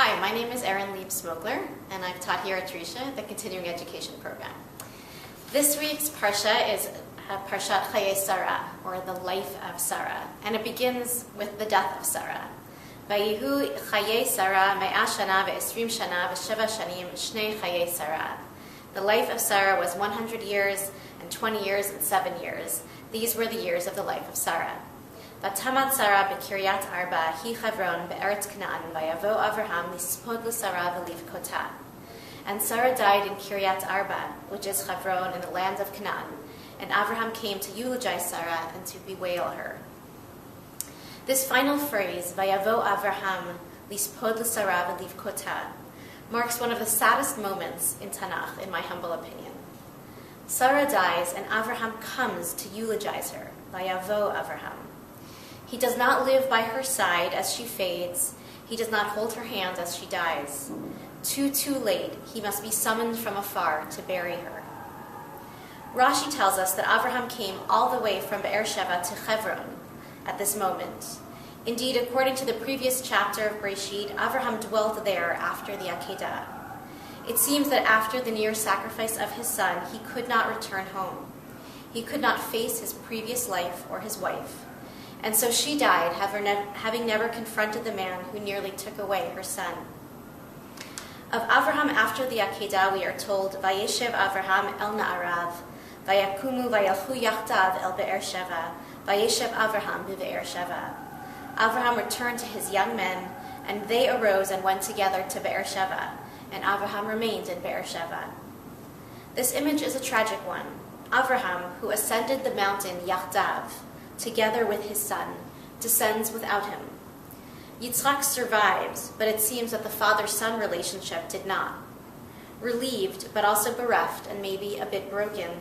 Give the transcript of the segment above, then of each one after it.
Hi, my name is Erin Leib Smokler, and I've taught here at Risha, the continuing education program. This week's Parsha is Parashat Chayei Sarah, or the life of Sarah, and it begins with the death of Sarah. Vayihu Chayei Sarah me'ah shana ve'esrim shana ve'sheva shanim shnei Chayei Sarah. The life of Sarah was 100 years, and 20 years, and 7 years. These were the years of the life of Sarah. Vatamat Sarah bekiryat arba hi Chevron be'eretz Canaan vayavo Avraham lispod l'Sarah v'livkota. And Sarah died in Kiryat Arba, which is Chevron in the land of Canaan, and Avraham came to eulogize Sarah and to bewail her. This final phrase, vayavo Avraham lispod l'Sarah v'livkota, marks one of the saddest moments in Tanakh, in my humble opinion. Sarah dies, and Avraham comes to eulogize her, vayavo Avraham. He does not live by her side as she fades. He does not hold her hand as she dies. Too late, he must be summoned from afar to bury her. Rashi tells us that Avraham came all the way from Beersheba to Hebron at this moment. Indeed, according to the previous chapter of Breshit, Avraham dwelt there after the Akedah. It seems that after the near sacrifice of his son, he could not return home. He could not face his previous life or his wife. And so she died, having never confronted the man who nearly took away her son. Of Avraham after the Akedah, we are told, Vayeshev Avraham el Na'arav, Vayakumu vayalchu yachtav el Be'ersheva, Vayeshev Avraham be'Be'ersheva. Avraham returned to his young men, and they arose and went together to Be'ersheva, and Avraham remained in Be'ersheva. This image is a tragic one. Avraham, who ascended the mountain Yachtav, together with his son, descends without him. Yitzchak survives, but it seems that the father-son relationship did not. Relieved, but also bereft and maybe a bit broken,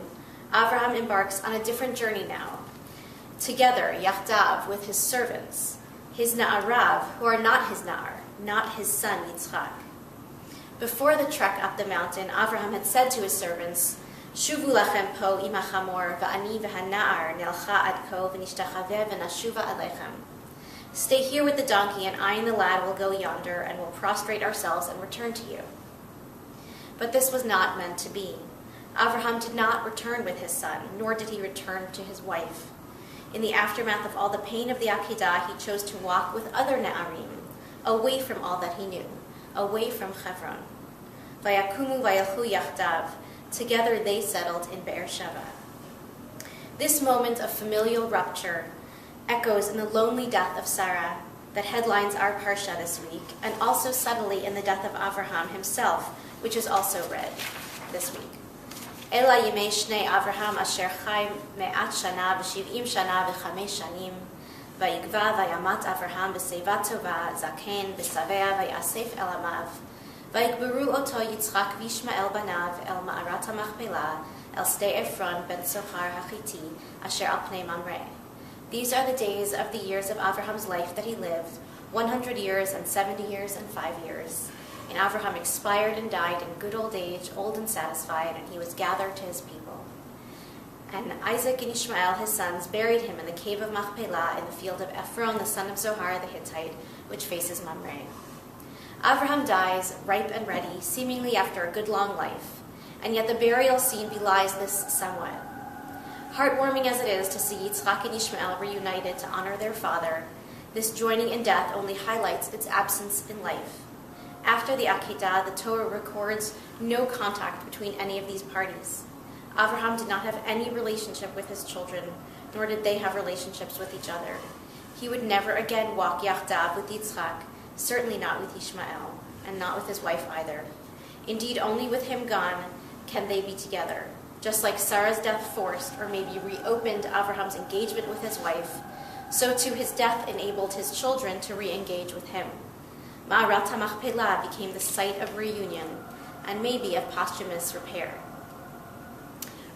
Avraham embarks on a different journey now. Together, Yachdav, with his servants, his Na'arav, who are not his Na'ar, not his son Yitzchak. Before the trek up the mountain, Avraham had said to his servants, Shuvu lachem po im hachamor va'ani v'hana'ar nelcha ad ko v'nishtachaveh v'nashuva alechem. Stay here with the donkey, and I and the lad will go yonder, and will prostrate ourselves and return to you. But this was not meant to be. Avraham did not return with his son, nor did he return to his wife. In the aftermath of all the pain of the Akedah, he chose to walk with other Na'arim, away from all that he knew, away from Hebron. Vayakumu vayalchu yachdav. Together they settled in Beersheba. This moment of familial rupture echoes in the lonely death of Sarah that headlines our Parsha this week, and also subtly in the death of Avraham himself, which is also read this week. Ela yimei shnei Avraham asher chai me'at shana v'shiv'im shana v'chamesh shanim vayigva vayamat Avraham b'seiva tova zaken b'savea vayasef el amav vayikberu oto Yitzchak v'Ishmael banav el ma'arat ha'machpelah el stei Ephron ben Sochar hachiti asher al pnei Mamre. These are the days of the years of Avraham's life that he lived, 100 years and 70 years and 5 years. And Avraham expired and died in good old age, old and satisfied, and he was gathered to his people. And Isaac and Ishmael, his sons, buried him in the cave of Machpelah in the field of Ephron, the son of Zohar the Hittite, which faces Mamre. Avraham dies, ripe and ready, seemingly after a good long life, and yet the burial scene belies this somewhat. Heartwarming as it is to see Yitzchak and Ishmael reunited to honor their father, this joining in death only highlights its absence in life. After the Akedah, the Torah records no contact between any of these parties. Avraham did not have any relationship with his children, nor did they have relationships with each other. He would never again walk Yachdav with Yitzchak, certainly not with Ishmael, and not with his wife either. Indeed, only with him gone can they be together. Just like Sarah's death forced, or maybe reopened, Avraham's engagement with his wife, so too his death enabled his children to re-engage with him. Ma'arat HaMachpelah became the site of reunion, and maybe of posthumous repair.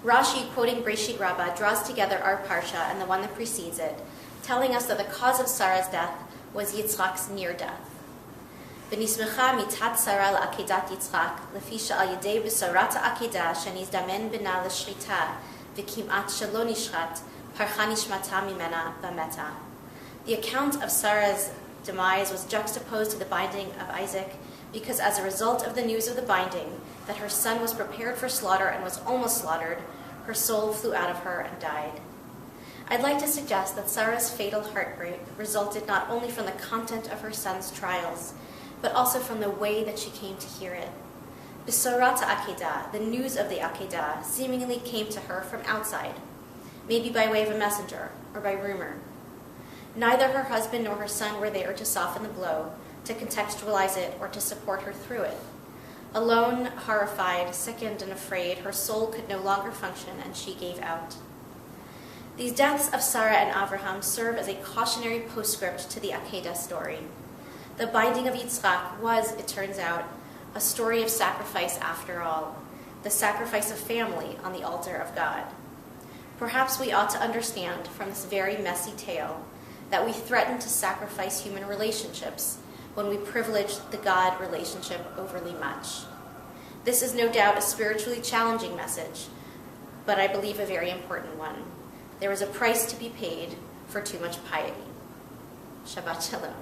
Rashi, quoting Breshit Rabbah, draws together our Parsha and the one that precedes it, telling us that the cause of Sarah's death was Yitzchak's near death. ונסמכה מיתת שרה לעקדת יצחק, לפי שעל ידי בשורת העקדה שנזדמן בנה לשחיטה, וכמעט שלא נשחט, פרחה נשמתה ממנה במתה. The account of Sarah's demise was juxtaposed to the binding of Isaac because as a result of the news of the binding, that her son was prepared for slaughter and was almost slaughtered, her soul flew out of her and died. I'd like to suggest that Sarah's fatal heartbreak resulted not only from the content of her son's trials, but also from the way that she came to hear it. Besorat Akedah, the news of the Akedah, seemingly came to her from outside, maybe by way of a messenger or by rumor. Neither her husband nor her son were there to soften the blow, to contextualize it, or to support her through it. Alone, horrified, sickened, and afraid, her soul could no longer function, and she gave out. These deaths of Sarah and Avraham serve as a cautionary postscript to the Akedah story. The binding of Yitzchak was, it turns out, a story of sacrifice after all, the sacrifice of family on the altar of God. Perhaps we ought to understand from this very messy tale that we threaten to sacrifice human relationships when we privilege the God relationship overly much. This is no doubt a spiritually challenging message, but I believe a very important one. There is a price to be paid for too much piety. Shabbat Shalom.